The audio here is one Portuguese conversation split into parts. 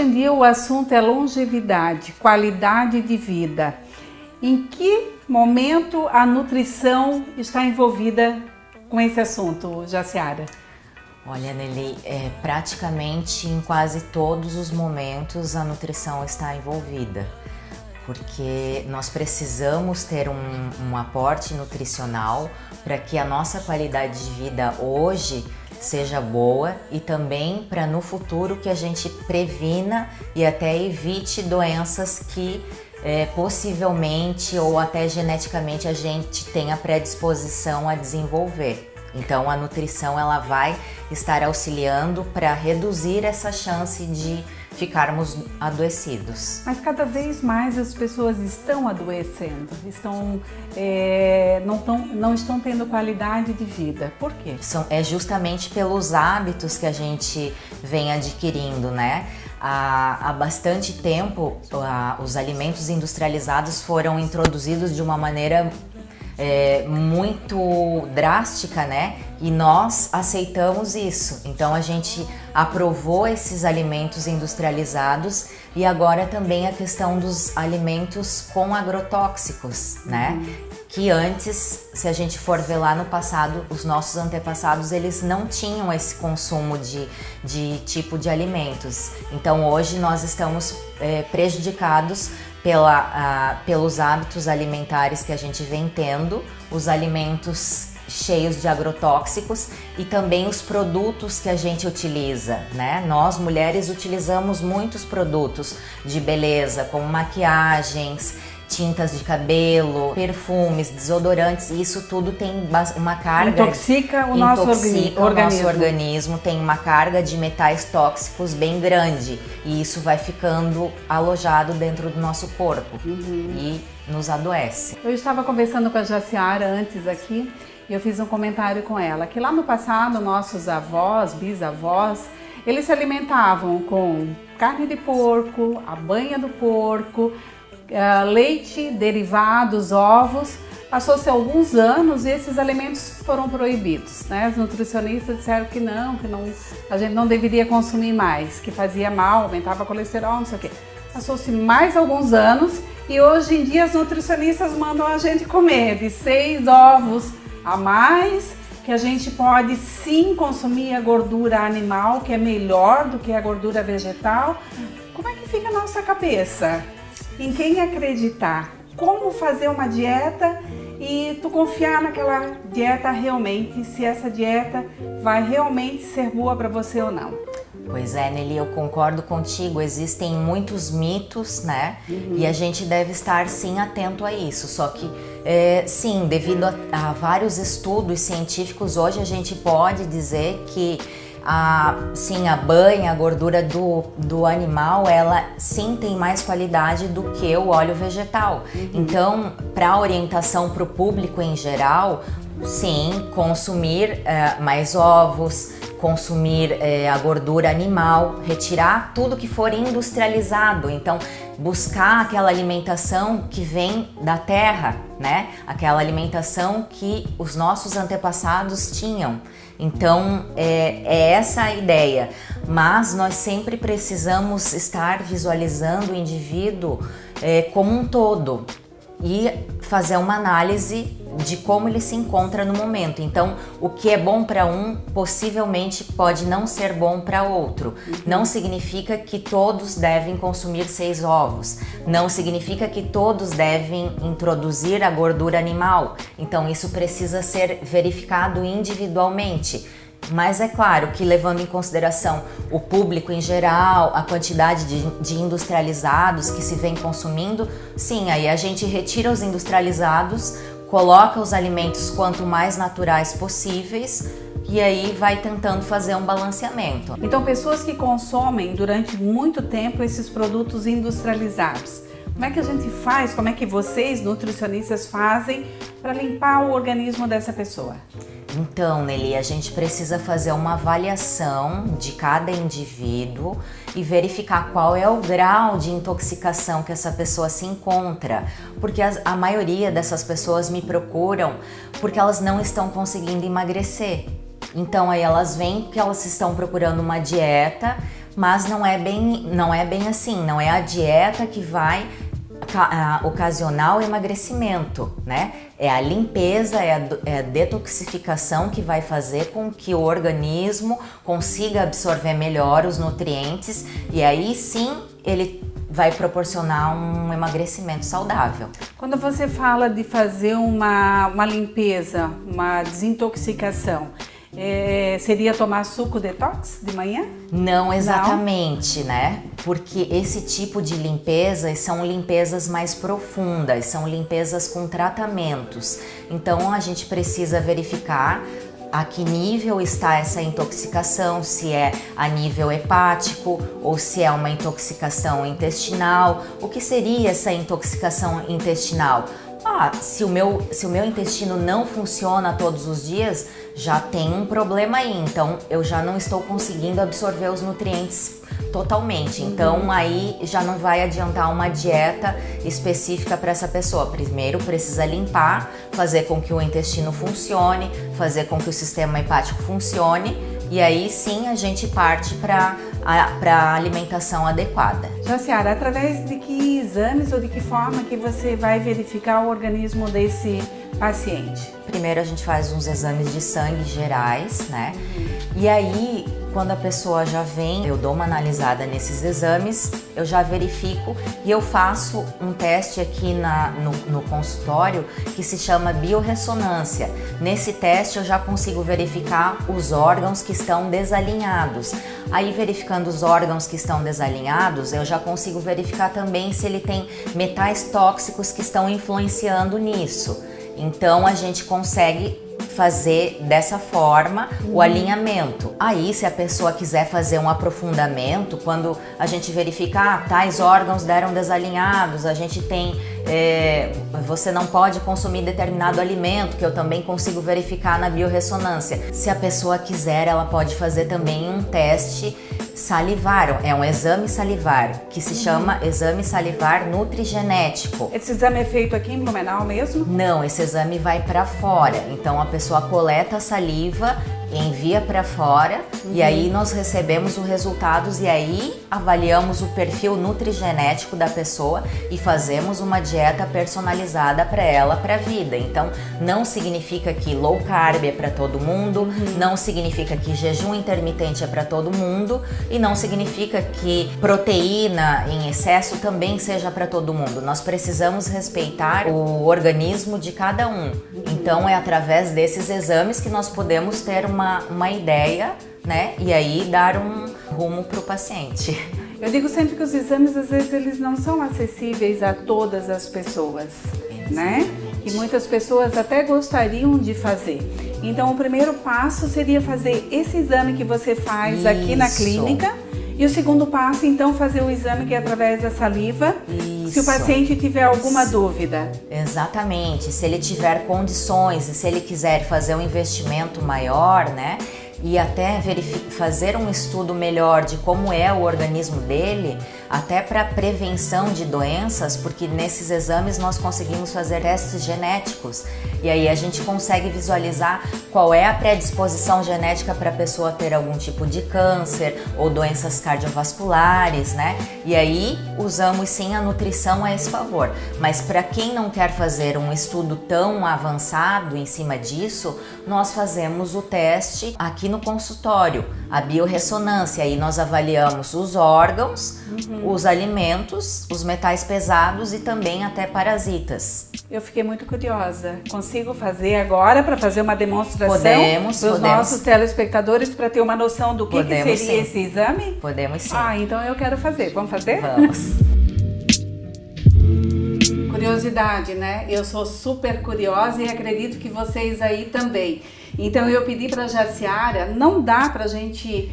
em dia o assunto é longevidade, qualidade de vida. Em que momento a nutrição está envolvida com esse assunto, Jaciara? Olha, Nelly, praticamente em quase todos os momentos a nutrição está envolvida, porque nós precisamos ter um aporte nutricional para que a nossa qualidade de vida hoje seja boa e também para no futuro que a gente previna e até evite doenças que possivelmente ou até geneticamente a gente tenha predisposição a desenvolver. Então a nutrição ela vai estar auxiliando para reduzir essa chance de ficarmos adoecidos. Mas cada vez mais as pessoas estão adoecendo, não estão tendo qualidade de vida. Por quê? É justamente pelos hábitos que a gente vem adquirindo, né? Há bastante tempo os alimentos industrializados foram introduzidos de uma maneira muito drástica, né? E nós aceitamos isso. Então a gente aprovou esses alimentos industrializados e agora também a questão dos alimentos com agrotóxicos, né? Que antes, se a gente for ver lá no passado, os nossos antepassados, eles não tinham esse consumo de tipo de alimentos. Então hoje nós estamos prejudicados pelos hábitos alimentares que a gente vem tendo, os alimentos cheios de agrotóxicos e também os produtos que a gente utiliza, né? Nós mulheres utilizamos muitos produtos de beleza, como maquiagens, tintas de cabelo, perfumes, desodorantes, e isso tudo tem uma carga... Intoxica o nosso organismo, tem uma carga de metais tóxicos bem grande e isso vai ficando alojado dentro do nosso corpo e nos adoece. Eu estava conversando com a Jaciara antes aqui e eu fiz um comentário com ela, que lá no passado nossos avós, bisavós, eles se alimentavam com carne de porco, a banha do porco, leite, derivados, ovos. Passou-se alguns anos e esses alimentos foram proibidos, né? Os nutricionistas disseram que não, a gente não deveria consumir mais, que fazia mal, aumentava o colesterol, não sei o quê. Passou-se mais alguns anos e hoje em dia os nutricionistas mandam a gente comer de 6 ovos a mais, que a gente pode sim consumir a gordura animal, que é melhor do que a gordura vegetal. Como é que fica a nossa cabeça? Em quem acreditar? Como fazer uma dieta e tu confiar naquela dieta realmente, se essa dieta vai realmente ser boa para você ou não? Pois é, Nelly, eu concordo contigo, existem muitos mitos, né? E a gente deve estar sim atento a isso, só que sim, devido a vários estudos científicos, hoje a gente pode dizer que sim, a banha, a gordura do animal, ela sim tem mais qualidade do que o óleo vegetal. Então, para orientação para o público em geral, sim, consumir mais ovos, consumir a gordura animal, retirar tudo que for industrializado. Então, buscar aquela alimentação que vem da terra, né? Aquela alimentação que os nossos antepassados tinham. Então, é essa a ideia. Mas nós sempre precisamos estar visualizando o indivíduo como um todo e fazer uma análise de como ele se encontra no momento. Então, o que é bom para um, possivelmente pode não ser bom para outro. Não significa que todos devem consumir 6 ovos. Não significa que todos devem introduzir a gordura animal. Então, isso precisa ser verificado individualmente. Mas é claro que, levando em consideração o público em geral, a quantidade de industrializados que se vem consumindo, sim, aí a gente retira os industrializados, coloca os alimentos quanto mais naturais possíveis e aí vai tentando fazer um balanceamento. Então, pessoas que consomem durante muito tempo esses produtos industrializados, como é que a gente faz, como é que vocês, nutricionistas, fazem para limpar o organismo dessa pessoa? Então, Nelly, a gente precisa fazer uma avaliação de cada indivíduo e verificar qual é o grau de intoxicação que essa pessoa se encontra, porque a maioria dessas pessoas me procuram porque elas não estão conseguindo emagrecer. Então aí elas vêm que elas estão procurando uma dieta mas não é bem assim, não é a dieta que vai ocasionar o emagrecimento, né? É a limpeza, é a detoxificação que vai fazer com que o organismo consiga absorver melhor os nutrientes e aí sim ele vai proporcionar um emagrecimento saudável. Quando você fala de fazer uma limpeza, uma desintoxicação, seria tomar suco detox de manhã? Não exatamente, né? Porque esse tipo de limpeza são limpezas mais profundas, são limpezas com tratamentos. Então a gente precisa verificar a que nível está essa intoxicação, se é a nível hepático ou se é uma intoxicação intestinal. O que seria essa intoxicação intestinal? Se o meu intestino não funciona todos os dias, já tem um problema aí, então eu já não estou conseguindo absorver os nutrientes totalmente. Então aí já não vai adiantar uma dieta específica para essa pessoa. Primeiro precisa limpar, fazer com que o intestino funcione, fazer com que o sistema hepático funcione e aí sim a gente parte para a alimentação adequada. Jaciara, através de que exames ou de que forma que você vai verificar o organismo desse paciente? Primeiro a gente faz uns exames de sangue gerais, né? E aí, quando a pessoa já vem, eu dou uma analisada nesses exames, eu já verifico e eu faço um teste aqui no consultório que se chama biorressonância. Nesse teste eu já consigo verificar os órgãos que estão desalinhados. Aí, verificando os órgãos que estão desalinhados, eu já consigo verificar também se ele tem metais tóxicos que estão influenciando nisso. Então a gente consegue fazer dessa forma o alinhamento. Aí, se a pessoa quiser fazer um aprofundamento, quando a gente verificar tais órgãos deram desalinhados, a gente tem você não pode consumir determinado alimento, que eu também consigo verificar na biorressonância. Se a pessoa quiser, ela pode fazer também um teste salivar, é um exame salivar, que se chama exame salivar nutrigenético. Esse exame é feito aqui em Blumenau mesmo? Não, esse exame vai para fora, então a pessoa coleta a saliva, envia para fora e aí nós recebemos os resultados e aí avaliamos o perfil nutrigenético da pessoa e fazemos uma dieta personalizada para ela, para a vida. Então não significa que low carb é para todo mundo, não significa que jejum intermitente é para todo mundo e não significa que proteína em excesso também seja para todo mundo. Nós precisamos respeitar o organismo de cada um. Então é através desses exames que nós podemos ter uma ideia, né? E aí dar um rumo para o paciente. Eu digo sempre que os exames, às vezes, eles não são acessíveis a todas as pessoas, né? E muitas pessoas até gostariam de fazer. Então, o primeiro passo seria fazer esse exame que você faz aqui na clínica. E o segundo passo, então, fazer o exame que é através da saliva, se o paciente tiver alguma dúvida. Exatamente, se ele tiver condições e se ele quiser fazer um investimento maior, né? E até fazer um estudo melhor de como é o organismo dele, até para prevenção de doenças, porque nesses exames nós conseguimos fazer testes genéticos e aí a gente consegue visualizar qual é a predisposição genética para a pessoa ter algum tipo de câncer ou doenças cardiovasculares, né? E aí usamos sim a nutrição a esse favor. Mas para quem não quer fazer um estudo tão avançado em cima disso, nós fazemos o teste aqui no consultório, a biorressonância. Aí nós avaliamos os órgãos, os alimentos, os metais pesados e também até parasitas. Eu fiquei muito curiosa. Consigo fazer agora para fazer uma demonstração para os nossos telespectadores para ter uma noção do que seria sim. esse exame? Podemos sim. Então eu quero fazer. Vamos fazer? Vamos. Curiosidade, né? Eu sou super curiosa e acredito que vocês aí também. Então eu pedi para a Jaciara, não dá para a gente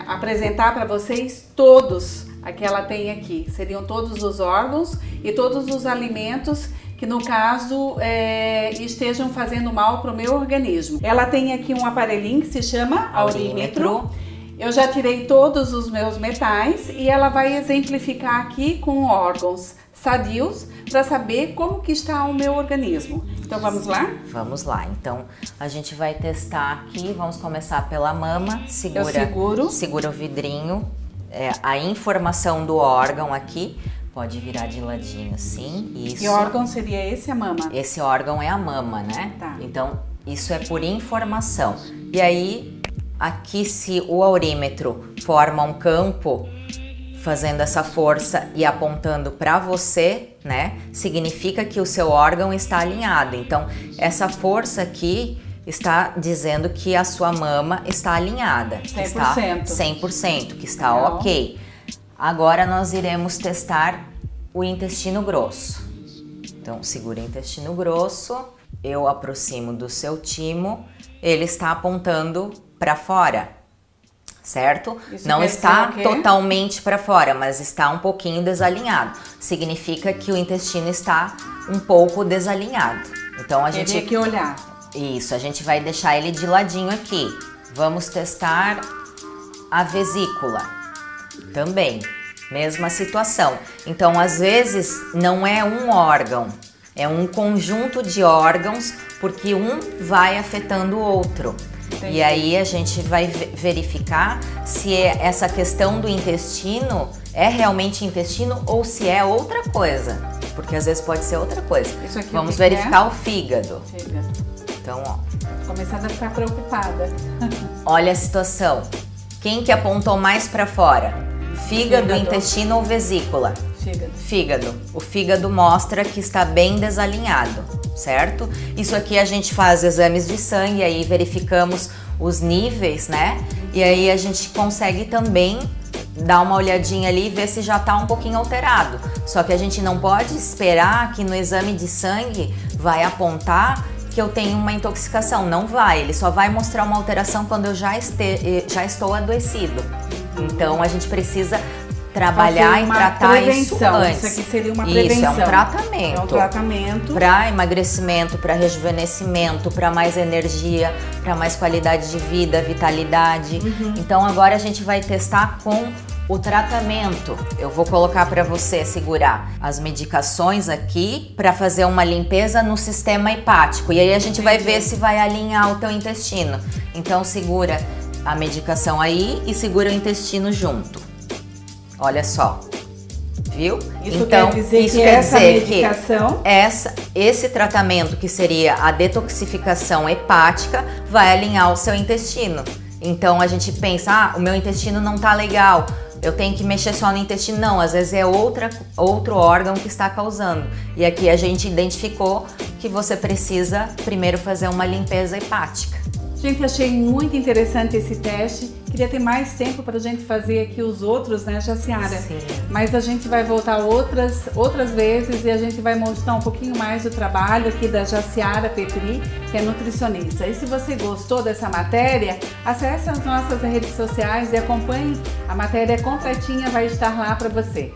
apresentar para vocês todos a que ela tem aqui. Seriam todos os órgãos e todos os alimentos que no caso estejam fazendo mal para o meu organismo. Ela tem aqui um aparelhinho que se chama aurímetro. Eu já tirei todos os meus metais e ela vai exemplificar aqui com órgãos, sadios para saber como que está o meu organismo. Então vamos lá? Vamos lá. Então a gente vai testar aqui, vamos começar pela mama. Segura o vidrinho, a informação do órgão aqui. Pode virar de ladinho assim, isso. Que órgão seria esse, a mama? Esse órgão é a mama, né? Tá. Então, isso é por informação. E aí, aqui se o aurímetro forma um campo, fazendo essa força e apontando para você, né? Significa que o seu órgão está alinhado. Então, essa força aqui está dizendo que a sua mama está alinhada. 100%. Que está 100%, que está Legal. ok. Agora nós iremos testar o intestino grosso. Então, segura o intestino grosso, eu aproximo do seu timo, ele está apontando para fora, certo? Isso não quer está dizer o quê? totalmente para fora, mas está um pouquinho desalinhado. Significa que o intestino está um pouco desalinhado. Então, a gente Teria que olhar. Isso, a gente vai deixar ele de ladinho aqui. Vamos testar a vesícula. Também, mesma situação. Então, às vezes, não é um órgão, é um conjunto de órgãos, porque um vai afetando o outro. Entendi. E aí a gente vai verificar se essa questão do intestino é realmente intestino ou se é outra coisa. Porque às vezes pode ser outra coisa. Isso aqui Vamos o que que verificar o fígado. Chega. Então, ó. Começando a ficar preocupada. Olha a situação. Quem que apontou mais para fora? Fígado, intestino ou vesícula? Fígado. O fígado mostra que está bem desalinhado, certo? Isso aqui a gente faz exames de sangue, aí verificamos os níveis, né? E aí a gente consegue também dar uma olhadinha ali e ver se já está um pouquinho alterado. Só que a gente não pode esperar que no exame de sangue vai apontar que eu tenho uma intoxicação. Não vai, ele só vai mostrar uma alteração quando eu já estou adoecido. Então a gente precisa trabalhar e tratar isso antes. Isso aqui seria uma prevenção. Isso, é um tratamento. É um tratamento. Para emagrecimento, para rejuvenescimento, para mais energia, para mais qualidade de vida, vitalidade. Então agora a gente vai testar com o tratamento. Eu vou colocar para você segurar as medicações aqui para fazer uma limpeza no sistema hepático. E aí a gente vai ver se vai alinhar o teu intestino. Então segura a medicação aí e segura o intestino junto. Olha só, viu? Isso então, quer dizer isso que quer essa dizer medicação... que esse tratamento, que seria a detoxificação hepática, vai alinhar o seu intestino. Então a gente pensa, o meu intestino não tá legal, eu tenho que mexer só no intestino. Não, às vezes é outro órgão que está causando. E aqui a gente identificou que você precisa primeiro fazer uma limpeza hepática. Gente, achei muito interessante esse teste. Queria ter mais tempo para a gente fazer aqui os outros, né, Jaciara? Sim. Mas a gente vai voltar outras vezes e a gente vai mostrar um pouquinho mais do trabalho aqui da Jaciara Petri, que é nutricionista. E se você gostou dessa matéria, acesse as nossas redes sociais e acompanhe. A matéria completinha vai estar lá para você.